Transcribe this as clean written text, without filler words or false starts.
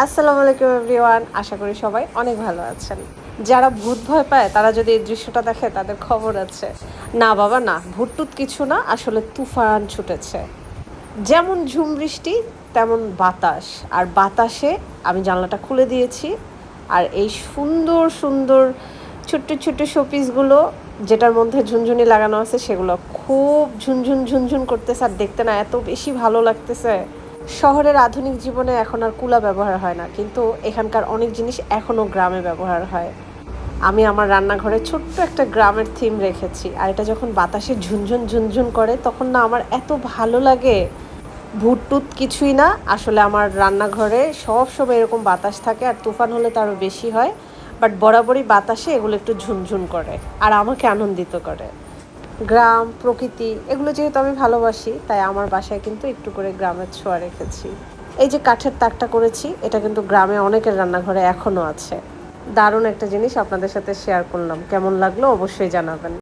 আসসালামু আলাইকুম এভরিওয়ান, আশা করি সবাই অনেক ভালো আছেন। যারা ভূত ভয় পায় তারা যদি এই দৃশ্যটা দেখে তাদের খবর আছে। না বাবা না, ভূত-টুত কিছু না, আসলে তুফান ছুটেছে। যেমন ঝুম বৃষ্টি তেমন বাতাস, আর বাতাসে আমি জানলাটা খুলে দিয়েছি। আর এই সুন্দর সুন্দর ছোট্ট ছোট্ট শোপিসগুলো যেটার মধ্যে ঝুনঝুনি লাগানো আছে সেগুলো খুব ঝুনঝুন ঝুনঝুন করতেছে, আর দেখতে না এত বেশি ভালো লাগতেছে। শহরের আধুনিক জীবনে এখন আর কুলা ব্যবহার হয় না, কিন্তু এখানকার অনেক জিনিস এখনও গ্রামে ব্যবহার হয়। আমি আমার রান্নাঘরে ছোট্ট একটা গ্রামের থিম রেখেছি, আর এটা যখন বাতাসে ঝুনঝুন ঝুনঝুন করে তখন না আমার এত ভালো লাগে। ভূত টুত কিছুই না, আসলে আমার রান্নাঘরে সব সময় এরকম বাতাস থাকে, আর তুফান হলে তো আরও বেশি হয়। বাট বরাবরই বাতাসে এগুলো একটু ঝুনঝুন করে আর আমাকে আনন্দিত করে। গ্রাম, প্রকৃতি এগুলো যেহেতু আমি ভালোবাসি, তাই আমার বাসায় কিন্তু একটু করে গ্রামের ছোঁয়া রেখেছি। এই যে কাঠের তাকটা করেছি, এটা কিন্তু গ্রামে অনেকের রান্নাঘরে এখনও আছে। দারুণ একটা জিনিস আপনাদের সাথে শেয়ার করলাম, কেমন লাগলো অবশ্যই জানাবেন।